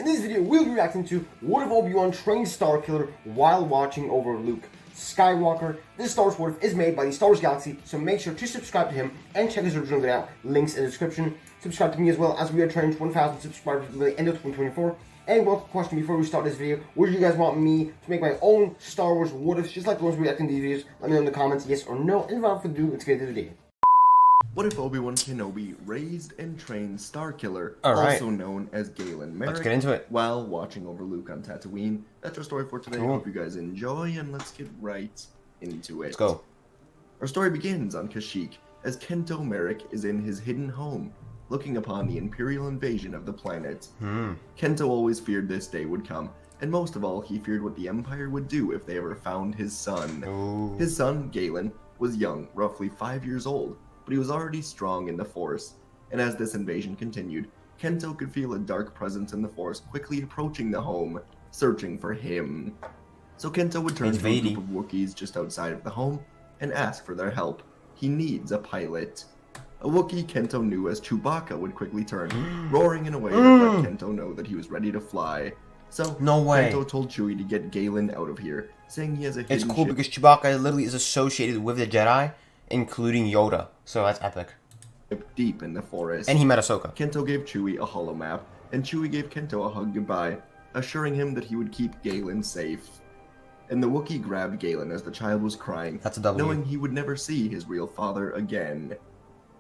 in this video we'll be reacting to what if Obi Wan trained Starkiller while watching over Luke Skywalker. This Star Wars What If is made by the Star Wars Galaxy, so make sure to subscribe to him and check his original video out. Links in the description. Subscribe to me as well, as we are trying 1,000 subscribers by the end of 2024. And one question before we start this video: would you guys want me to make my own Star Wars What Ifs, just like the ones we react in these videos? Let me know in the comments, yes or no. And without further ado, let's get into the video. What if Obi Wan Kenobi raised and trained Starkiller, Alright, also known as Galen Merrick, let's get into it, while watching over Luke on Tatooine? That's our story for today. Cool. Hope you guys enjoy, and let's get right into it. Let's go. Our story begins on Kashyyyk, as Kento Merrick is in his hidden home, looking upon the Imperial invasion of the planet. Kento always feared this day would come, and most of all, he feared what the Empire would do if they ever found his son. Ooh. His son, Galen, was young, roughly 5 years old, but he was already strong in the Force, and as this invasion continued, Kento could feel a dark presence in the Force quickly approaching the home, searching for him. So Kento would turn to a group of Wookiees just outside of the home and ask for their help. He needs a pilot. A Wookiee Kento knew as Chewbacca would quickly turn, roaring in a way that let Kento know that he was ready to fly. So Kento told Chewie to get Galen out of here, saying he has a hidden It's cool ship because Chewbacca literally is associated with the Jedi, including Yoda, so that's epic. deep in the forest. And he met Ahsoka. Kento gave Chewie a holo map, and Chewie gave Kento a hug goodbye, assuring him that he would keep Galen safe. And the Wookiee grabbed Galen as the child was crying, That's a W. knowing he would never see his real father again.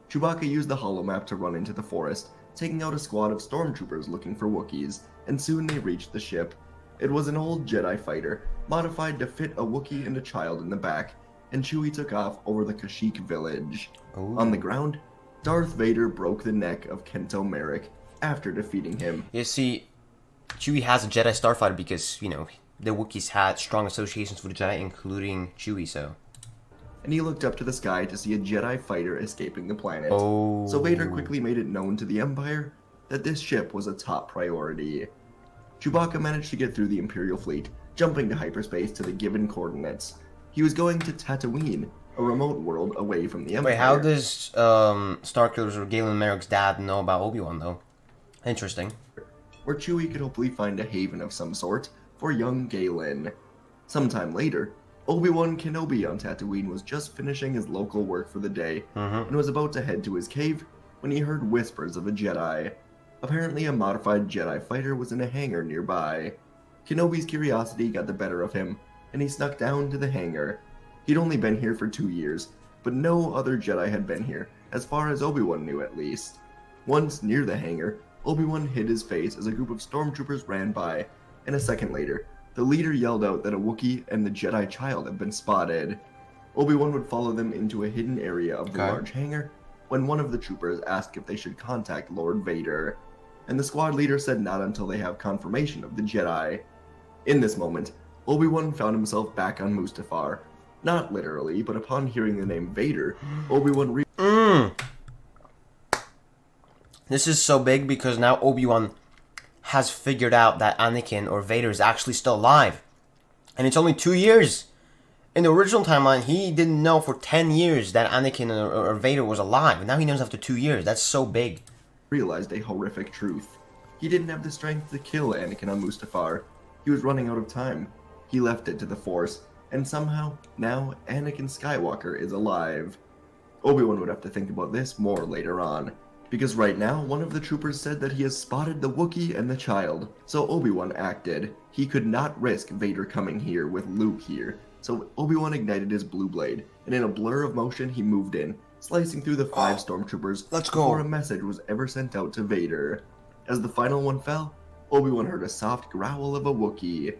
Chewbacca used the holo map to run into the forest, taking out a squad of stormtroopers looking for Wookiees, and soon they reached the ship. It was an old Jedi fighter, modified to fit a Wookiee and a child in the back, and Chewie took off over the Kashyyyk village. Ooh. On the ground, Darth Vader broke the neck of Kento Merrick after defeating him. You see, Chewie has a Jedi starfighter because, you know, the Wookiees had strong associations with the Jedi, including Chewie, so. And he looked up to the sky to see a Jedi fighter escaping the planet. Oh. So Vader quickly made it known to the Empire that this ship was a top priority. Chewbacca managed to get through the Imperial fleet, jumping to hyperspace to the given coordinates. He was going to Tatooine, a remote world away from the Empire. Wait, how does Starkiller's or Galen Merrick's dad know about Obi Wan, though? Interesting. Where Chewie could hopefully find a haven of some sort for young Galen. Sometime later, Obi Wan Kenobi on Tatooine was just finishing his local work for the day, and was about to head to his cave when he heard whispers of a Jedi. Apparently a modified Jedi fighter was in a hangar nearby. Kenobi's curiosity got the better of him, and he snuck down to the hangar. He'd only been here for 2 years, but no other Jedi had been here, as far as Obi-Wan knew at least. Once near the hangar, Obi-Wan hid his face as a group of stormtroopers ran by, and a second later, the leader yelled out that a Wookiee and the Jedi child had been spotted. Obi-Wan would follow them into a hidden area of the large hangar, when one of the troopers asked if they should contact Lord Vader, and the squad leader said not until they have confirmation of the Jedi. In this moment, Obi-Wan found himself back on Mustafar. Not literally, but upon hearing the name Vader, Obi-Wan This is so big because now Obi-Wan has figured out that Anakin or Vader is actually still alive. And it's only 2 years. In the original timeline, he didn't know for 10 years that Anakin or Vader was alive. And now he knows after 2 years. That's so big. realized a horrific truth. He didn't have the strength to kill Anakin on Mustafar. He was running out of time. He left it to the Force, and somehow, now, Anakin Skywalker is alive. Obi-Wan would have to think about this more later on, because right now, one of the troopers said that he has spotted the Wookiee and the child, so Obi-Wan acted. He could not risk Vader coming here with Luke here, so Obi-Wan ignited his blue blade, and in a blur of motion he moved in, slicing through the 5 stormtroopers before a message was ever sent out to Vader. As the final one fell, Obi-Wan heard a soft growl of a Wookiee.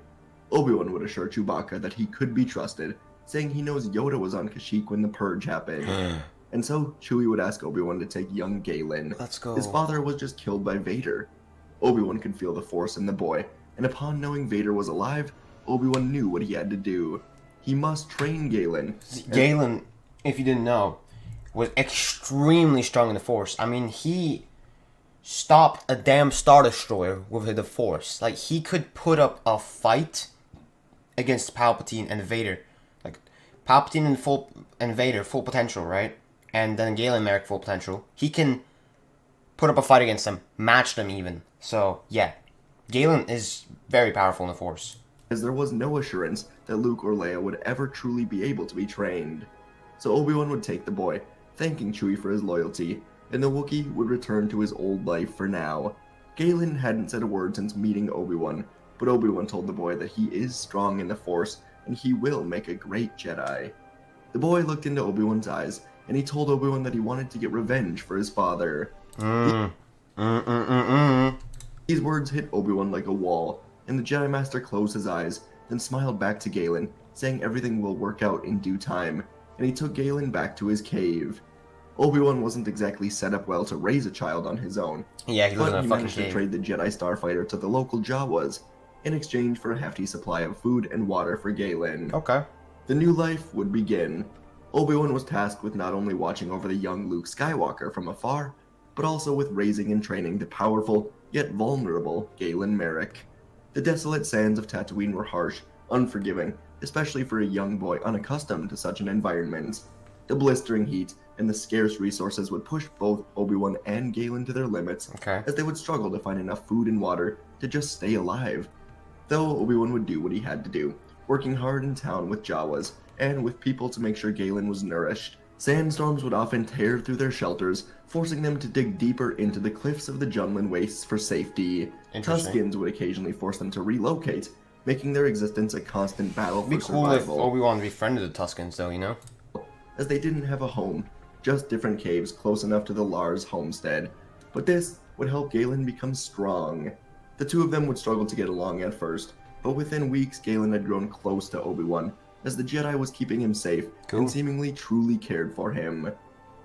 Obi-Wan would assure Chewbacca that he could be trusted, saying he knows Yoda was on Kashyyyk when the Purge happened. And so, Chewie would ask Obi-Wan to take young Galen. His father was just killed by Vader. Obi-Wan could feel the Force in the boy, and upon knowing Vader was alive, Obi-Wan knew what he had to do. He must train Galen. Galen, if you didn't know, was extremely strong in the Force. I mean, he stopped a damn Star Destroyer with the Force. Like, he could put up a fight against Palpatine and Vader. Like, Palpatine and Vader, full potential, right? And then Galen Merrick, full potential. He can put up a fight against them, match them even. So, yeah. Galen is very powerful in the Force. as there was no assurance that Luke or Leia would ever truly be able to be trained. So Obi-Wan would take the boy, thanking Chewie for his loyalty, and the Wookiee would return to his old life for now. Galen hadn't said a word since meeting Obi-Wan, but Obi-Wan told the boy that he is strong in the Force, and he will make a great Jedi. The boy looked into Obi-Wan's eyes, and he told Obi-Wan that he wanted to get revenge for his father. These words hit Obi-Wan like a wall, and the Jedi Master closed his eyes, then smiled back to Galen, saying everything will work out in due time, and he took Galen back to his cave. Obi-Wan wasn't exactly set up well to raise a child on his own, Yeah, he lives in but a he fucking managed to cave. trade the Jedi Starfighter to the local Jawas, in exchange for a hefty supply of food and water for Galen. Okay. The new life would begin. Obi-Wan was tasked with not only watching over the young Luke Skywalker from afar, but also with raising and training the powerful, yet vulnerable Galen Merrick. The desolate sands of Tatooine were harsh, unforgiving, especially for a young boy unaccustomed to such an environment. The blistering heat and the scarce resources would push both Obi-Wan and Galen to their limits, Okay. as they would struggle to find enough food and water to just stay alive. Though Obi-Wan would do what he had to do, working hard in town with Jawas, and with people to make sure Galen was nourished. Sandstorms would often tear through their shelters, forcing them to dig deeper into the cliffs of the Junlin Wastes for safety. Interesting. Tuskens would occasionally force them to relocate, making their existence a constant battle It'd be for cool if survival. Obi-Wan befriended the Tuskens, though, you know? As they didn't have a home, just different caves close enough to the Lars homestead. But this would help Galen become strong. The two of them would struggle to get along at first, but within weeks Galen had grown close to Obi-Wan, as the Jedi was keeping him safe Cool. and seemingly truly cared for him.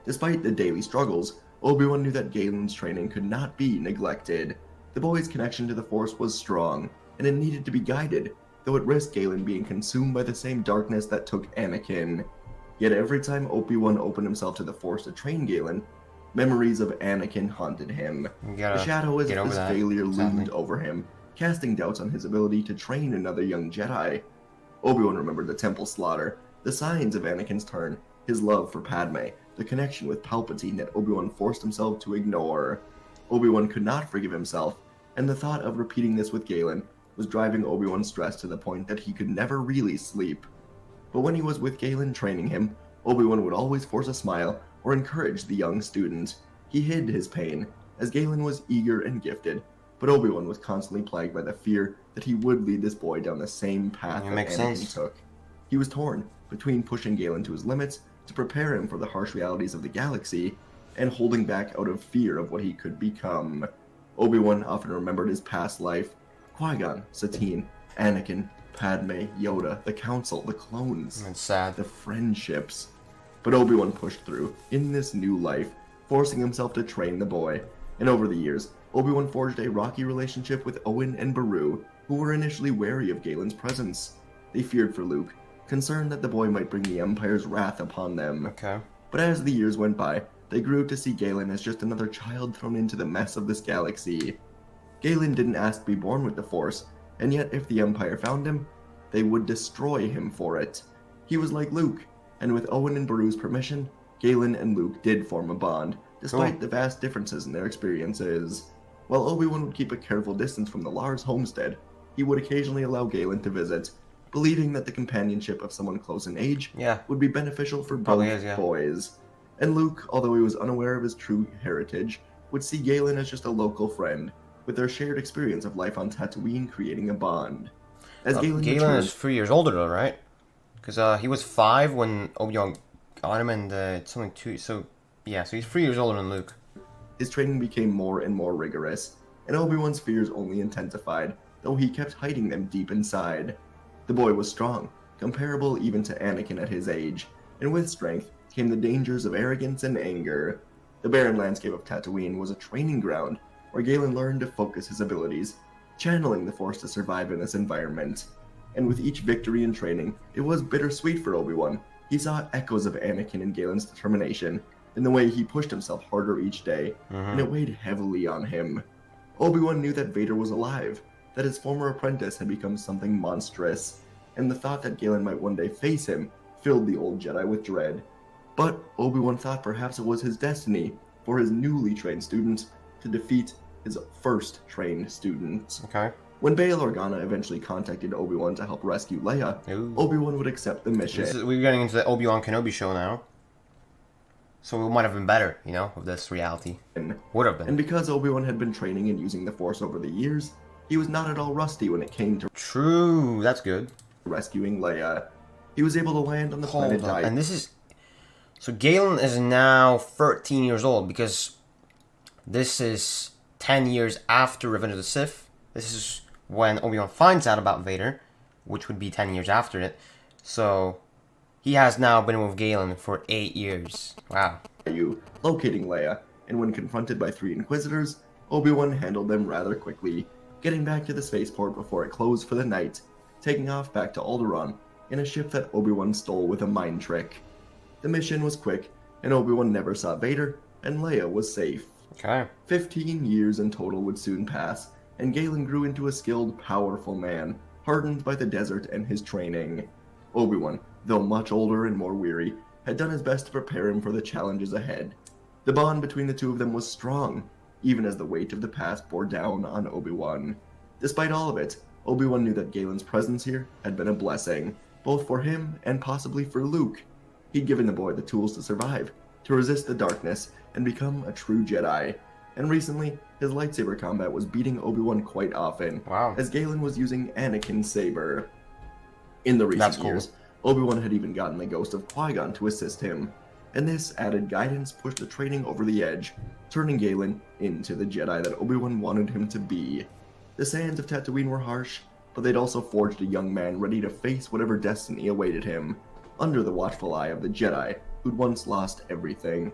Despite the daily struggles, Obi-Wan knew that Galen's training could not be neglected. The boy's connection to the Force was strong, and it needed to be guided, though it risked Galen being consumed by the same darkness that took Anakin. Yet every time Obi-Wan opened himself to the Force to train Galen, memories of Anakin haunted him. You The gotta shadow as get if over his that. failure Exactly. loomed over him, casting doubts on his ability to train another young Jedi. Obi-Wan remembered the temple slaughter, the signs of Anakin's turn, his love for Padme, the connection with Palpatine that Obi-Wan forced himself to ignore. Obi-Wan could not forgive himself, and the thought of repeating this with Galen was driving Obi-Wan stress to the point that he could never really sleep. But when he was with Galen training him, Obi-Wan would always force a smile or encourage the young student. He hid his pain, as Galen was eager and gifted, but Obi-Wan was constantly plagued by the fear that he would lead this boy down the same path It that makes Anakin sense. took. He was torn between pushing Galen to his limits to prepare him for the harsh realities of the galaxy, and holding back out of fear of what he could become. Obi-Wan often remembered his past life: Qui-Gon, Satine, Anakin, Padme, Yoda, the Council, the clones, It's sad. the friendships. But Obi-Wan pushed through, in this new life, forcing himself to train the boy. And over the years, Obi-Wan forged a rocky relationship with Owen and Beru, who were initially wary of Galen's presence. They feared for Luke, concerned that the boy might bring the Empire's wrath upon them. Okay. But as the years went by, they grew to see Galen as just another child thrown into the mess of this galaxy. Galen didn't ask to be born with the Force, and yet if the Empire found him, they would destroy him for it. He was like Luke, and with Owen and Beru's permission, Galen and Luke did form a bond, despite Cool. the vast differences in their experiences. While Obi-Wan would keep a careful distance from the Lars homestead, he would occasionally allow Galen to visit, believing that the companionship of someone close in age Yeah. would be beneficial for both Probably is, yeah. boys. And Luke, although he was unaware of his true heritage, would see Galen as just a local friend, with their shared experience of life on Tatooine creating a bond. As Galen Galen returned, is 3 years older, though, right? Because he was 5 when Obi-Wan got him, and it's only 2. So, yeah, so he's 3 years older than Luke. his training became more and more rigorous, and Obi-Wan's fears only intensified, though he kept hiding them deep inside. The boy was strong, comparable even to Anakin at his age, and with strength came the dangers of arrogance and anger. The barren landscape of Tatooine was a training ground, where Galen learned to focus his abilities, channeling the Force to survive in this environment. And with each victory in training, it was bittersweet for Obi-Wan. He saw echoes of Anakin and Galen's determination, in the way he pushed himself harder each day, and it weighed heavily on him. Obi-Wan knew that Vader was alive, that his former apprentice had become something monstrous, and the thought that Galen might one day face him filled the old Jedi with dread. But Obi-Wan thought perhaps it was his destiny for his newly trained student to defeat his first trained student. Okay. When Bail Organa eventually contacted Obi-Wan to help rescue Leia, Ooh. Obi-Wan would accept the mission. We're getting into the Obi Wan Kenobi show now. So it might have been better, you know, with this reality. Would have been. And because Obi-Wan had been training and using the Force over the years, he was not at all rusty when it came to True, that's good. rescuing Leia. He was able to land on the planet Dai. And this is... So Galen is now 13 years old, because this is 10 years after Revenge of the Sith. This is when Obi-Wan finds out about Vader, which would be 10 years after it. So he has now been with Galen for 8 years. Wow. Locating Leia, and when confronted by 3 Inquisitors, Obi-Wan handled them rather quickly, getting back to the spaceport before it closed for the night, taking off back to Alderaan in a ship that Obi-Wan stole with a mind trick. The mission was quick, and Obi-Wan never saw Vader, and Leia was safe. Okay. 15 years in total would soon pass, and Galen grew into a skilled, powerful man, hardened by the desert and his training. Obi-Wan, though much older and more weary, had done his best to prepare him for the challenges ahead. The bond between the two of them was strong, even as the weight of the past bore down on Obi-Wan. Despite all of it, Obi-Wan knew that Galen's presence here had been a blessing, both for him and possibly for Luke. He'd given the boy the tools to survive, to resist the darkness, and become a true Jedi. And recently, his lightsaber combat was beating Obi-Wan quite often, as Galen was using Anakin's saber. In the recent years, Obi-Wan had even gotten the ghost of Qui-Gon to assist him, and this added guidance pushed the training over the edge, turning Galen into the Jedi that Obi-Wan wanted him to be. The sands of Tatooine were harsh, but they'd also forged a young man ready to face whatever destiny awaited him, under the watchful eye of the Jedi, who'd once lost everything.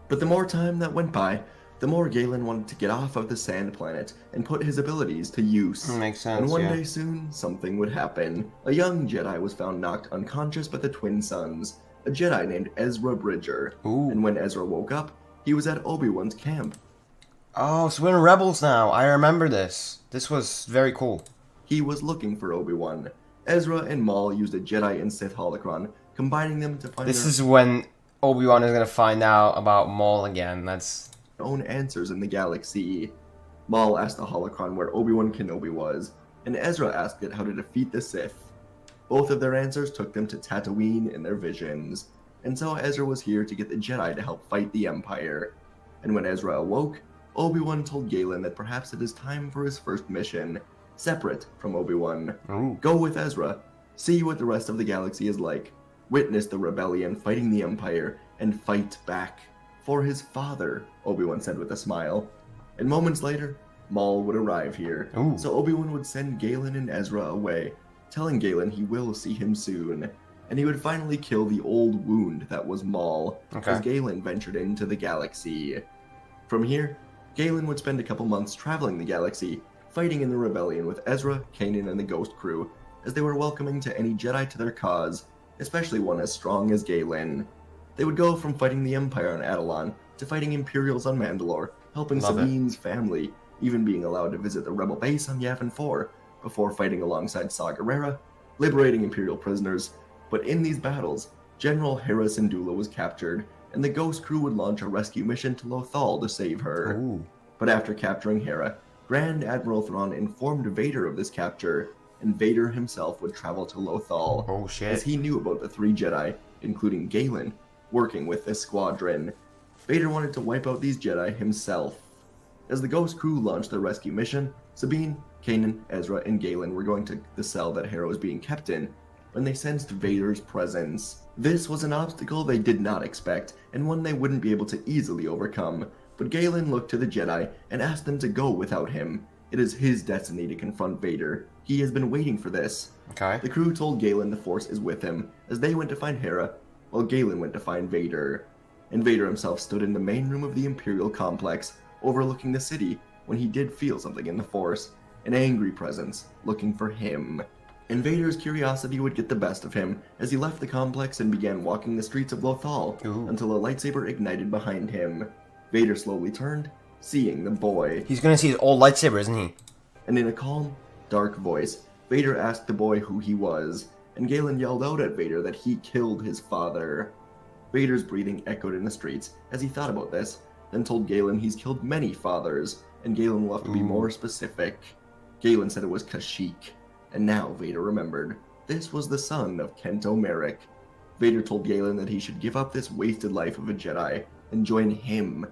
But the more time that went by, the more Galen wanted to get off of the sand planet and put his abilities to use. Makes sense, and one day soon, something would happen. A young Jedi was found knocked unconscious by the twin sons, a Jedi named Ezra Bridger. Ooh. And when Ezra woke up, he was at Obi-Wan's camp. Oh, so we're in Rebels now. I remember this. This was very cool. He was looking for Obi-Wan. Ezra and Maul used a Jedi and Sith holocron, combining them to find This is when Obi-Wan is going to find out about Maul again. That's own answers in the galaxy. Maul asked the holocron where Obi-Wan Kenobi was, and Ezra asked it how to defeat the Sith. Both of their answers took them to Tatooine in their visions, and so Ezra was here to get the Jedi to help fight the Empire. And when Ezra awoke, Obi-Wan told Galen that perhaps it is time for his first mission, separate from Obi-Wan. Ooh. Go with Ezra, see what the rest of the galaxy is like, witness the rebellion fighting the Empire, and fight back. For his father, Obi-Wan said with a smile. And moments later, Maul would arrive here. Ooh. So Obi-Wan would send Galen and Ezra away, telling Galen he will see him soon. And he would finally kill the old wound that was Maul, as Galen ventured into the galaxy. From here, Galen would spend a couple months traveling the galaxy, fighting in the rebellion with Ezra, Kanan, and the Ghost Crew, as they were welcoming to any Jedi to their cause, especially one as strong as Galen. They would go from fighting the Empire on Atollon to fighting Imperials on Mandalore, helping Sabine's family, even being allowed to visit the rebel base on Yavin 4, before fighting alongside Saw Gerrera, liberating Imperial prisoners. But in these battles, General Hera Syndulla was captured, and the Ghost Crew would launch a rescue mission to Lothal to save her. Ooh. But after capturing Hera, Grand Admiral Thrawn informed Vader of this capture, and Vader himself would travel to Lothal, Oh shit. as he knew about the 3 Jedi, including Galen, working with this squadron. Vader wanted to wipe out these Jedi himself. As the Ghost Crew launched their rescue mission, Sabine, Kanan, Ezra, and Galen were going to the cell that Hera was being kept in, when they sensed Vader's presence. This was an obstacle they did not expect, and one they wouldn't be able to easily overcome, but Galen looked to the Jedi and asked them to go without him. It is his destiny to confront Vader. He has been waiting for this. The crew told Galen the Force is with him, as they went to find Hera, while Galen went to find Vader. And Vader himself stood in the main room of the Imperial complex, overlooking the city, when he did feel something in the Force, an angry presence, looking for him. And Vader's curiosity would get the best of him, as he left the complex and began walking the streets of Lothal, until a lightsaber ignited behind him. Vader slowly turned, seeing the boy. He's gonna see his old lightsaber, isn't he? And in a calm, dark voice, Vader asked the boy who he was, and Galen yelled out at Vader that he killed his father. Vader's breathing echoed in the streets as he thought about this, then told Galen he's killed many fathers, and Galen will have to be more specific. Galen said it was Kashyyyk, and now Vader remembered. This was the son of Kento Merrick. Vader told Galen that he should give up this wasted life of a Jedi and join him,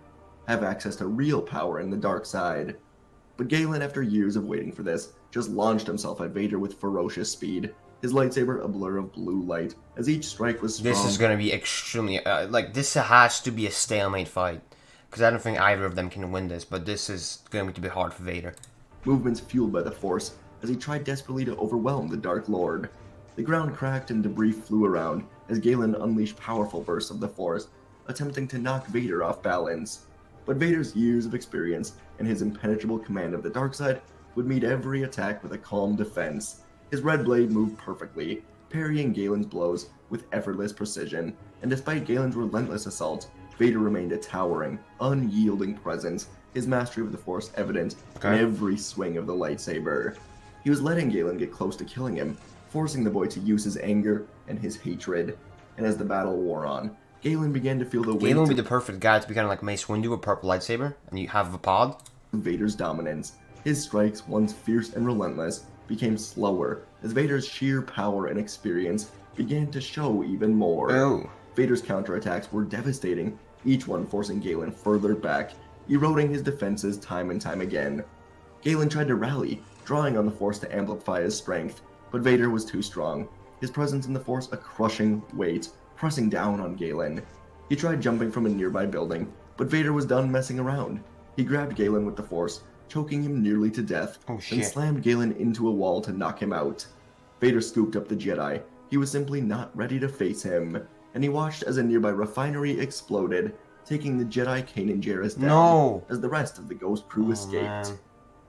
have access to real power in the dark side. But Galen, after years of waiting for this, just launched himself at Vader with ferocious speed, his lightsaber a blur of blue light, as each strike was strong. This is going to be extremely... this has to be a stalemate fight, because I don't think either of them can win this, but this is going to be hard for Vader. Movements fueled by the Force, as he tried desperately to overwhelm the Dark Lord. The ground cracked and debris flew around, as Galen unleashed powerful bursts of the Force, attempting to knock Vader off balance. But Vader's years of experience and his impenetrable command of the dark side would meet every attack with a calm defense. His red blade moved perfectly, parrying Galen's blows with effortless precision, and despite Galen's relentless assault, Vader remained a towering, unyielding presence, his mastery of the Force evident in every swing of the lightsaber. He was letting Galen get close to killing him, forcing the boy to use his anger and his hatred. And as the battle wore on, Galen began to feel the weight. Galen would be the perfect guy to be kind of like Mace Windu, a purple lightsaber, and you have a pod. Vader's dominance. His strikes, once fierce and relentless, became slower as Vader's sheer power and experience began to show even more. Oh. Vader's counterattacks were devastating, each one forcing Galen further back, eroding his defenses time and time again. Galen tried to rally, drawing on the Force to amplify his strength, but Vader was too strong, his presence in the Force a crushing weight, pressing down on Galen. He tried jumping from a nearby building, but Vader was done messing around. He grabbed Galen with the Force, choking him nearly to death, and slammed Galen into a wall to knock him out. Vader scooped up the Jedi. He was simply not ready to face him, and he watched as a nearby refinery exploded, taking the Jedi Kanan Jarrus down as the rest of the Ghost crew escaped. Man.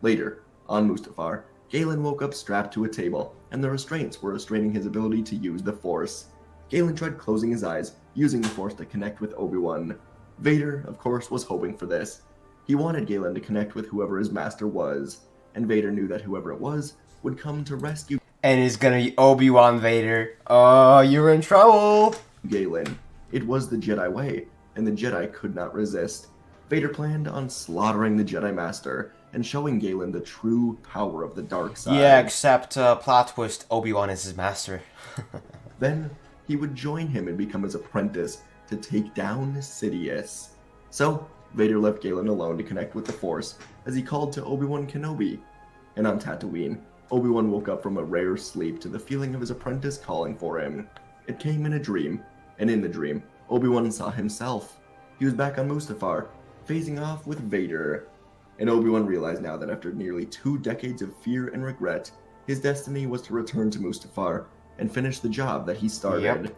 Later, on Mustafar, Galen woke up strapped to a table, and the restraints were restraining his ability to use the Force. Galen tried closing his eyes, using the Force to connect with Obi Wan. Vader, of course, was hoping for this. He wanted Galen to connect with whoever his master was, and Vader knew that whoever it was would come to rescue. And it's gonna be Obi Wan Vader. Oh, you're in trouble! Galen. It was the Jedi way, and the Jedi could not resist. Vader planned on slaughtering the Jedi Master and showing Galen the true power of the dark side. Yeah, except plot twist, Obi Wan is his master. Then he would join him and become his apprentice to take down Sidious. So Vader left Galen alone to connect with the Force as he called to Obi-Wan Kenobi. And on Tatooine, Obi-Wan woke up from a rare sleep to the feeling of his apprentice calling for him. It came in a dream, and in the dream, Obi-Wan saw himself. He was back on Mustafar, facing off with Vader. And Obi-Wan realized now that after nearly 2 decades of fear and regret, his destiny was to return to Mustafar and finish the job that he started. Yep.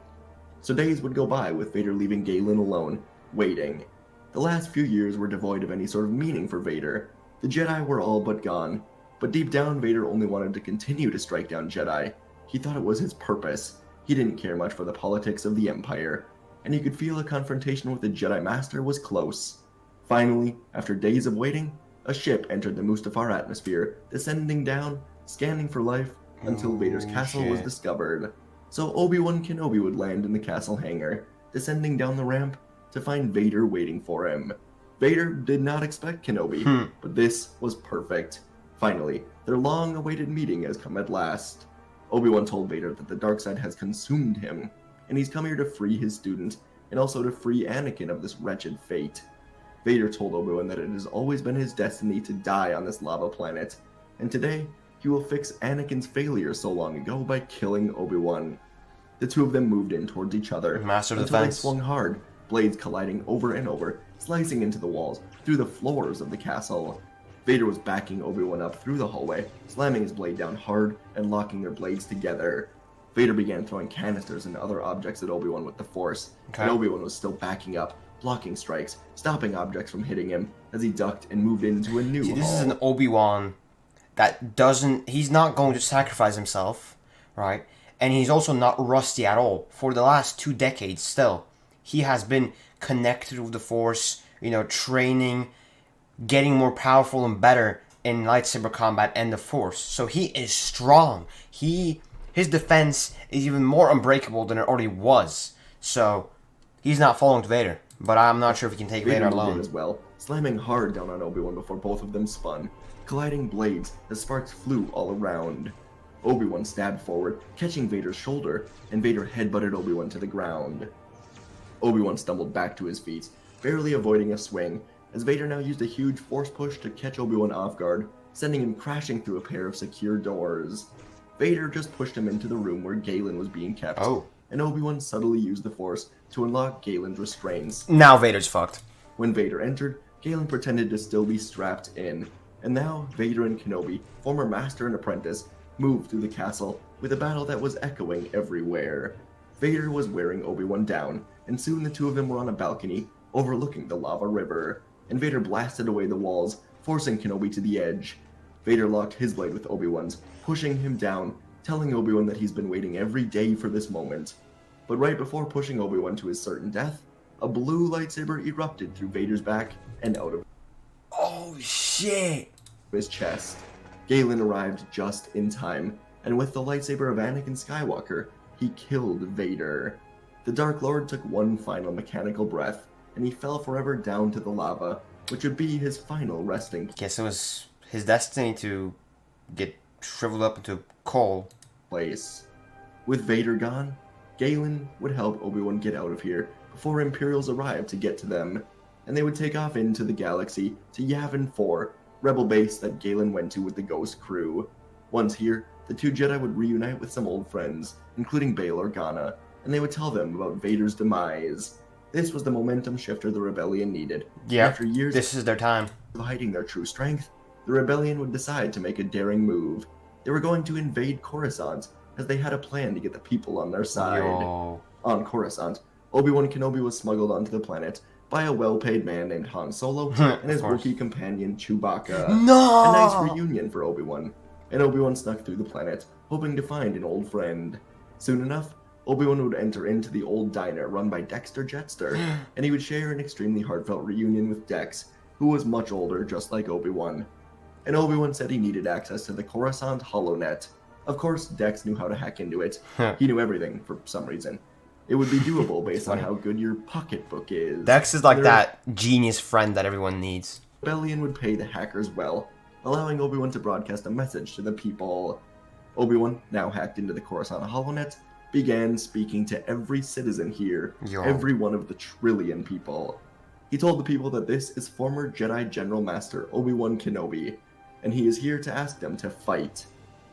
So days would go by with Vader leaving Galen alone, waiting. The last few years were devoid of any sort of meaning for Vader. The Jedi were all but gone, but deep down Vader only wanted to continue to strike down Jedi. He thought it was his purpose. He didn't care much for the politics of the Empire, and he could feel a confrontation with the Jedi Master was close. Finally, after days of waiting, a ship entered the Mustafar atmosphere, descending down, scanning for life, until Vader's castle was discovered. So Obi-Wan Kenobi would land in the castle hangar, descending down the ramp to find Vader waiting for him. Vader did not expect Kenobi, but this was perfect. Finally, their long-awaited meeting has come at last. Obi-Wan told Vader that the dark side has consumed him, and he's come here to free his student, and also to free Anakin of this wretched fate. Vader told Obi-Wan that it has always been his destiny to die on this lava planet, and today, he will fix Anakin's failure so long ago by killing Obi-Wan. The two of them moved in towards each other Master until defense. they swung hard, blades colliding over and over, slicing into the walls, through the floors of the castle. Vader was backing Obi-Wan up through the hallway, slamming his blade down hard and locking their blades together. Vader began throwing canisters and other objects at Obi-Wan with the Force, and Obi-Wan was still backing up, blocking strikes, stopping objects from hitting him as he ducked and moved into a new hall. This is an Obi-Wan that doesn't... He's not going to sacrifice himself, right? And he's also not rusty at all. For the last 2 decades still, he has been connected with the Force, training, getting more powerful and better in lightsaber combat and the Force. So he is strong. His defense is even more unbreakable than it already was. So he's not falling to Vader. But I'm not sure if he can take Vader alone. As well, slamming hard down on Obi-Wan before both of them spun, colliding blades as sparks flew all around. Obi-Wan stabbed forward, catching Vader's shoulder, and Vader headbutted Obi-Wan to the ground. Obi-Wan stumbled back to his feet, barely avoiding a swing, as Vader now used a huge force push to catch Obi-Wan off guard, sending him crashing through a pair of secure doors. Vader just pushed him into the room where Galen was being kept, and Obi-Wan subtly used the force to unlock Galen's restraints. Now Vader's fucked. When Vader entered, Galen pretended to still be strapped in, and now Vader and Kenobi, former master and apprentice, moved through the castle with a battle that was echoing everywhere. Vader was wearing Obi-Wan down, and soon the two of them were on a balcony overlooking the lava river, and Vader blasted away the walls, forcing Kenobi to the edge. Vader locked his blade with Obi-Wan's, pushing him down, telling Obi-Wan that he's been waiting every day for this moment. But right before pushing Obi-Wan to his certain death, a blue lightsaber erupted through Vader's back and out of Oh shit! his chest. Galen arrived just in time, and with the lightsaber of Anakin Skywalker, he killed Vader. The Dark Lord took one final mechanical breath, and he fell forever down to the lava, which would be his final resting Guess it was his destiny to get shriveled up into coal. place. With Vader gone, Galen would help Obi-Wan get out of here before Imperials arrived to get to them, and they would take off into the galaxy to Yavin 4, rebel base that Galen went to with the Ghost crew. Once here, the two Jedi would reunite with some old friends, including Bail Organa, and they would tell them about Vader's demise. This was the momentum shifter the rebellion needed. Yeah, After years this is their time. of hiding their true strength, the rebellion would decide to make a daring move. They were going to invade Coruscant, as they had a plan to get the people on their side. Yo. On Coruscant, Obi-Wan Kenobi was smuggled onto the planet by a well-paid man named Han Solo and his Wookiee companion Chewbacca. No! A nice reunion for Obi-Wan. And Obi-Wan snuck through the planet, hoping to find an old friend. Soon enough, Obi-Wan would enter into the old diner run by Dexter Jetster, and he would share an extremely heartfelt reunion with Dex, who was much older, just like Obi-Wan. And Obi-Wan said he needed access to the Coruscant HoloNet. Of course, Dex knew how to hack into it. He knew everything, for some reason. It would be doable based on how good your pocketbook is. Dex is like that genius friend that everyone needs. The rebellion would pay the hackers well, allowing Obi-Wan to broadcast a message to the people. Obi-Wan, now hacked into the Coruscant HoloNet, began speaking to every citizen here, every one of the trillion people. He told the people that this is former Jedi General Master Obi-Wan Kenobi, and he is here to ask them to fight.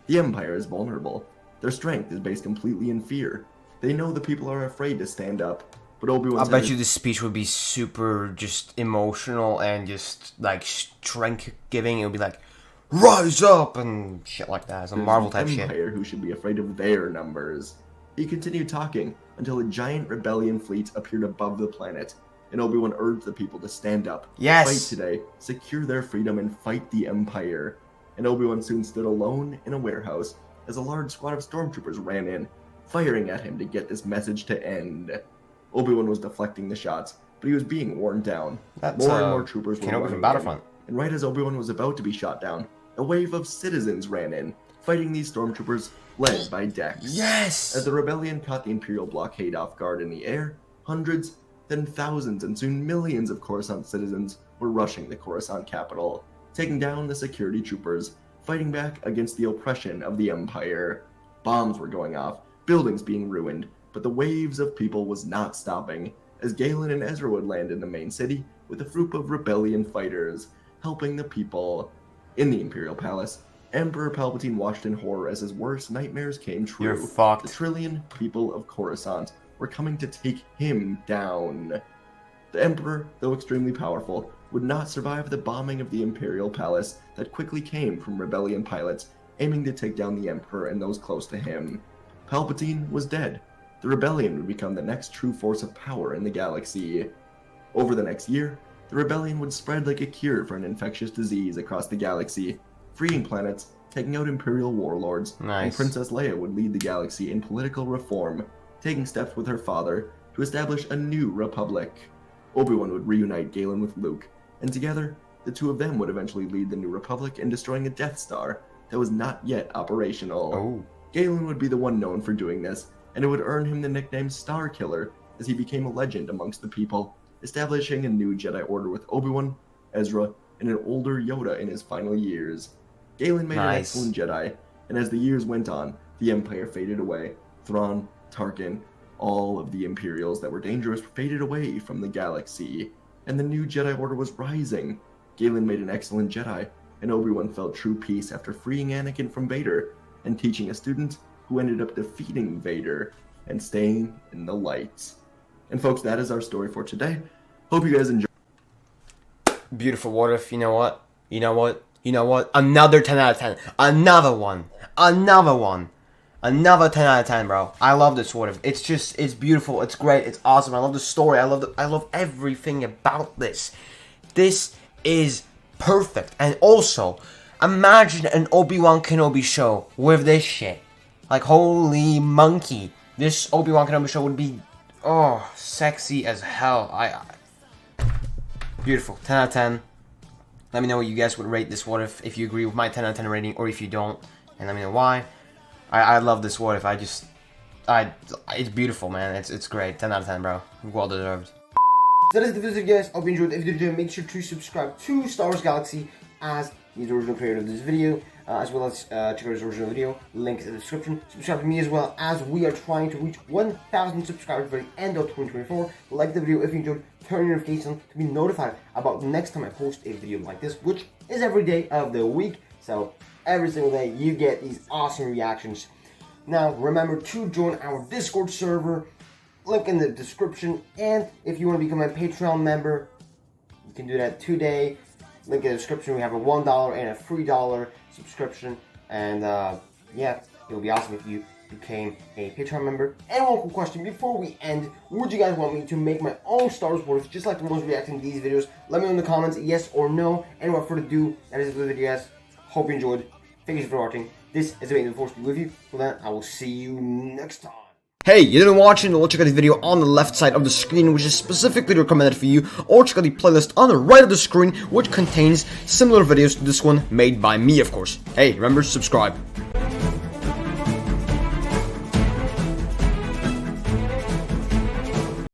The Empire is vulnerable. Their strength is based completely in fear. They know the people are afraid to stand up, but Obi-Wan I bet you this speech would be super just emotional and just like strength giving. It would be like, rise up and shit like that. It's a Marvel type shit. Empire who should be afraid of their numbers. He continued talking until a giant rebellion fleet appeared above the planet, and Obi-Wan urged the people to stand up, fight today, secure their freedom, and fight the Empire. And Obi-Wan soon stood alone in a warehouse as a large squad of stormtroopers ran in, firing at him to get this message to end. Obi-Wan was deflecting the shots, but he was being worn down. That's, more and more troopers were Kenobi running from Battlefront. in, and right as Obi-Wan was about to be shot down, a wave of citizens ran in, fighting these stormtroopers led by Dex. Yes! As the rebellion caught the Imperial blockade off guard in the air, hundreds, then thousands, and soon millions of Coruscant citizens were rushing the Coruscant capital, taking down the security troopers, fighting back against the oppression of the Empire. Bombs were going off, buildings being ruined, but the waves of people was not stopping, as Galen and Ezra would land in the main city with a group of rebellion fighters, helping the people. In the Imperial Palace, Emperor Palpatine watched in horror as his worst nightmares came true. You're fucked. The trillion people of Coruscant were coming to take him down. The Emperor, though extremely powerful, would not survive the bombing of the Imperial Palace that quickly came from rebellion pilots aiming to take down the Emperor and those close to him. Palpatine was dead. The rebellion would become the next true force of power in the galaxy. Over the next year, the rebellion would spread like a cure for an infectious disease across the galaxy, freeing planets, taking out Imperial warlords, and Princess Leia would lead the galaxy in political reform, taking steps with her father to establish a new republic. Obi-Wan would reunite Galen with Luke, and together, the two of them would eventually lead the new republic in destroying a Death Star that was not yet operational. Galen would be the one known for doing this, and it would earn him the nickname Starkiller, as he became a legend amongst the people, establishing a new Jedi Order with Obi-Wan, Ezra, and an older Yoda in his final years. Galen made an Nice. excellent Jedi, and as the years went on, the Empire faded away. Thrawn, Tarkin, all of the Imperials that were dangerous faded away from the galaxy, and the new Jedi Order was rising. Galen made an excellent Jedi, and Obi-Wan felt true peace after freeing Anakin from Vader and teaching a student who ended up defeating Vader and staying in the light. And folks, that is our story for today. Hope you guys enjoyed. Beautiful. What if, you know what? You know what? You know what? Another 10 out of 10. Another one. Another one. Another 10 out of 10, bro. I love this what if. It's just, it's beautiful. It's great. It's awesome. I love the story. I love everything about this. This is perfect. And also, imagine an Obi-Wan Kenobi show with this shit. Like, holy monkey. This Obi-Wan Kenobi show would be, oh, sexy as hell. Beautiful. 10 out of 10. Let me know what you guys would rate this what if you agree with my 10 out of 10 rating, or if you don't, and let me know why. I love this what if. It's beautiful, man. It's great. 10 out of 10, bro. Well deserved. That is the video, guys. Hope you enjoyed. If you did, make sure to subscribe to Star Wars Galaxy, as he's the original creator of this video, as well as check out his original video. Link is in the description. Subscribe to me as well, as we are trying to reach 1,000 subscribers by the end of 2024. Like the video if you enjoyed. Turn your notifications on to be notified about the next time I post a video like this, which is every day of the week. So every single day you get these awesome reactions. Now remember to join our Discord server. Link in the description. And if you want to become a Patreon member, you can do that today. Link in the description. We have a $1 and a $3 subscription. And yeah, it would be awesome if you became a Patreon member. And one quick question before we end: would you guys want me to make my own Star Wars what if, just like the ones reacting to these videos? Let me know in the comments, yes or no. And without further ado, that is it for the video, guys. Hope you enjoyed. Thank you for watching. This is the Force be with you. Till then, I will see you next time. Hey, you didn't watch it? Well, check out the video on the left side of the screen, which is specifically recommended for you, or check out the playlist on the right of the screen, which contains similar videos to this one, made by me, of course. Hey, remember, subscribe.